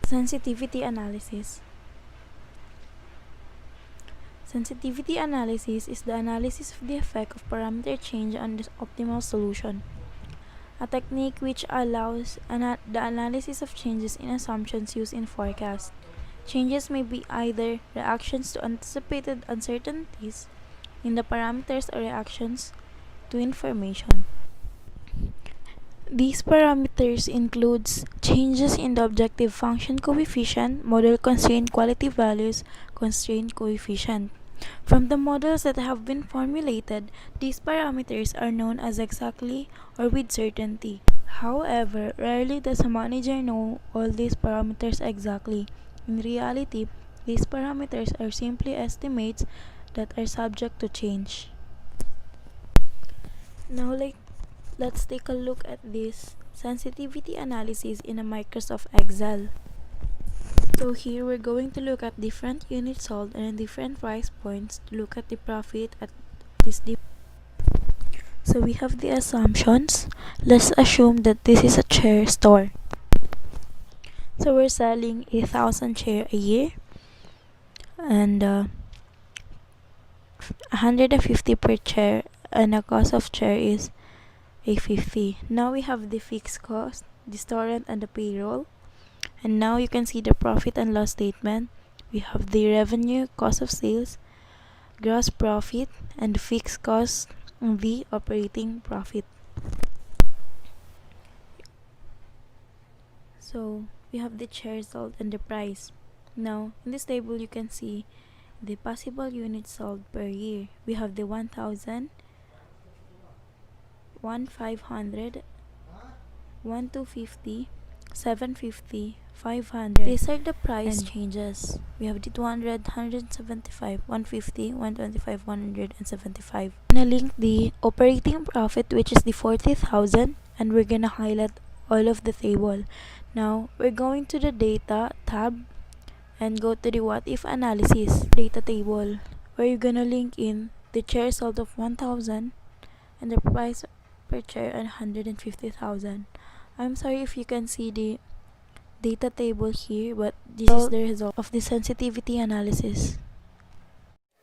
Sensitivity analysis. Sensitivity analysis is the analysis of the effect of parameter change on the optimal solution, a technique which allows the analysis of changes in assumptions used in forecasts. Changes may be either reactions to anticipated uncertainties in the parameters or reactions to information. These parameters includes changes in the objective function coefficient, model constraint quality values, constraint coefficient. From the models that have been formulated, these parameters are known as exactly or with certainty. However, rarely does a manager know all these parameters exactly. In reality, these parameters are simply estimates that are subject to change. Now let's take a look at this sensitivity analysis in a Microsoft Excel. So here we're going to look at different units sold and different price points to look at the profit at this So we have the assumptions. Let's assume that this is a chair store. So we're selling 1,000 chair a year and 150 per chair, and the cost of chair is 850. Now we have the fixed cost, the store rent, and the payroll. And now you can see the profit and loss statement. We have the revenue, cost of sales, gross profit, and the fixed cost, and the operating profit. So we have the shares sold and the price. Now in this table you can see the possible units sold per year. We have the 1,000, 1,500, 1,250, 750, 500. These are the price changes. We have the 200, 175, 150, 125, 175. I'm gonna link the operating profit, which is the 40,000, and we're gonna highlight all of the table. Now we're going to the data tab and go to the what if analysis data table, where you're gonna link in the share sold of 1,000 and the price per share at 150,000. I'm sorry if you can see the data table here, but this is the result of the sensitivity analysis.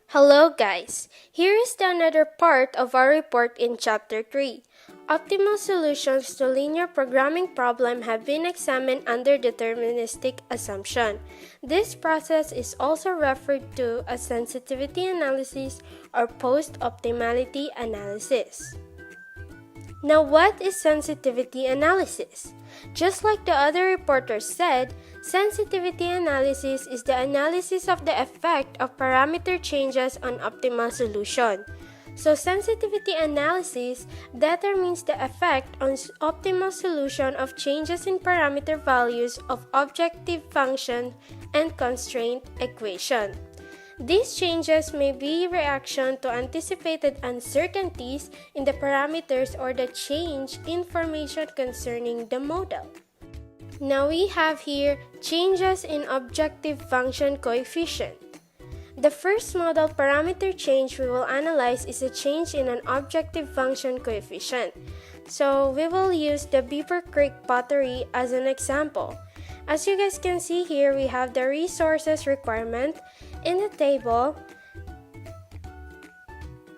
Hello guys, here is the another part of our report in Chapter 3. Optimal solutions to linear programming problem have been examined under deterministic assumption. This process is also referred to as sensitivity analysis or post-optimality analysis. Now, what is sensitivity analysis? Just like the other reporters said, sensitivity analysis is the analysis of the effect of parameter changes on optimal solution. So, sensitivity analysis determines the effect on optimal solution of changes in parameter values of objective function and constraint equation. These changes may be reaction to anticipated uncertainties in the parameters or the change information concerning the model. Now we have here changes in objective function coefficient. The first model parameter change we will analyze is a change in an objective function coefficient. So we will use the Beaver Creek Pottery as an example. As you guys can see here, we have the resources requirement. In the table,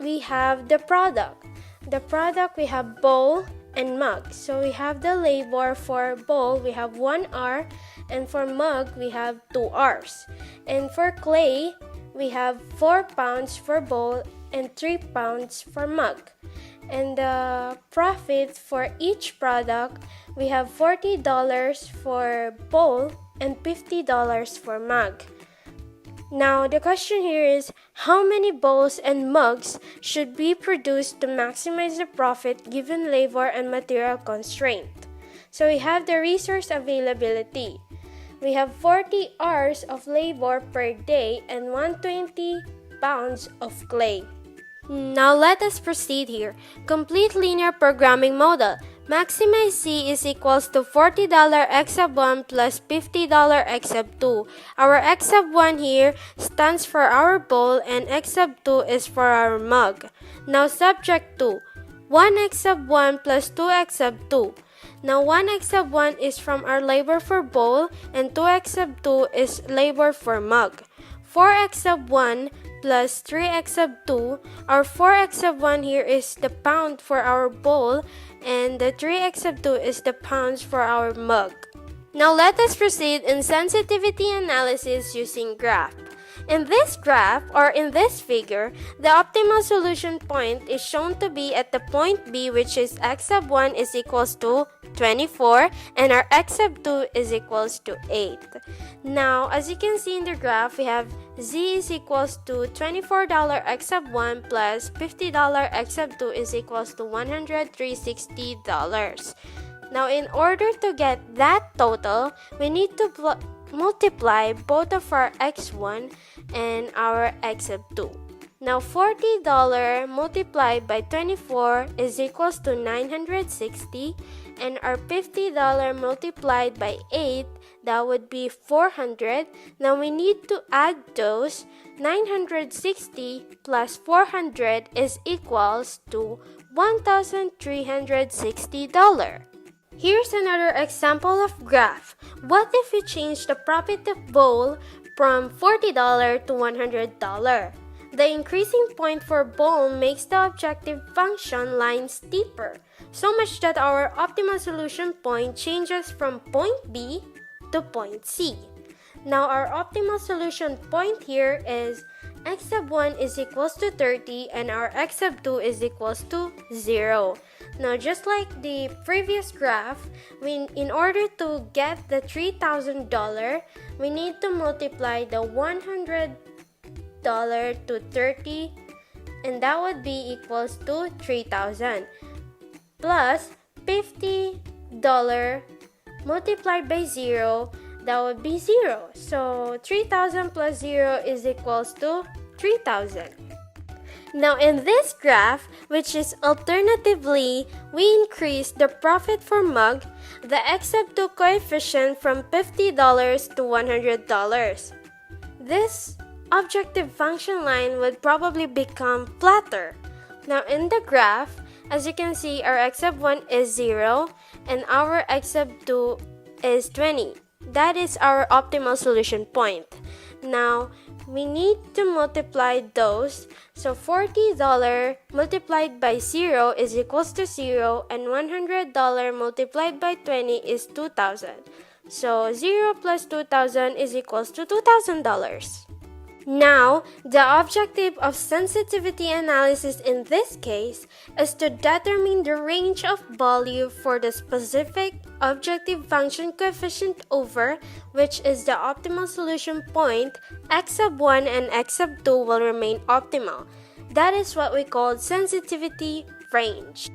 we have the product. The product, we have bowl and mug. So we have the labor for bowl, we have 1 hour, and for mug, we have 2 hours. And for clay, we have 4 pounds for bowl and 3 pounds for mug. And the profit for each product, we have $40 for bowl and $50 for mug. Now, the question here is, how many bowls and mugs should be produced to maximize the profit given labor and material constraint? So we have the resource availability. We have 40 hours of labor per day and 120 pounds of clay. Now let us proceed here. Complete linear programming model. Maximize C is equals to $40 x sub 1 plus $50 x sub 2. Our x sub 1 here stands for our bowl and x sub 2 is for our mug. Now subtract 2. 1 x sub 1 plus 2 x sub 2. Now 1x sub 1 is from our labor for bowl and 2x sub 2 is labor for mug. 4x sub 1 plus 3x sub 2, our 4x sub 1 here is the pound for our bowl and the 3x sub 2 is the pounds for our mug. Now let us proceed in sensitivity analysis using graph. In this graph or in this figure, the optimal solution point is shown to be at the point B, which is x sub 1 is equals to 24 and our x sub 2 is equals to 8. Now, as you can see in the graph, we have z is equals to $24 x sub 1 plus $50 x sub 2 is equals to $160. Now, in order to get that total, we need to multiply both of our x1 and our x sub 2. Now, $40 multiplied by 24 is equals to 960, and our $50 multiplied by 8, that would be 400. Now, we need to add those. 960 plus 400 is equals to $1,360. Here's another example of graph. What if we change the profit of bowl from $40 to $100? The increasing point for bowl makes the objective function line steeper, so much that our optimal solution point changes from point B to point C. Now our optimal solution point here is x sub 1 is equals to 30 and our x sub 2 is equals to 0. Now, just like the previous graph, in order to get the $3,000, we need to multiply the $100 to 30, and that would be equals to 3,000 plus $50 multiplied by 0, that would be 0. So 3,000 plus 0 is equals to 3,000. Now in this graph, which is alternatively, we increase the profit for mug, the x sub 2 coefficient from $50 to $100. This objective function line would probably become flatter. Now in the graph, as you can see, our x sub 1 is 0 and our x sub 2 is 20. That is our optimal solution point. Now, we need to multiply those. So $40 multiplied by 0 is equals to 0 and $100 multiplied by 20 is 2,000. So 0 plus 2,000 is equals to $2,000. Now, the objective of sensitivity analysis in this case is to determine the range of value for the specific objective function coefficient over which is the optimal solution point. X sub 1 and x sub 2 will remain optimal. That is what we call sensitivity range.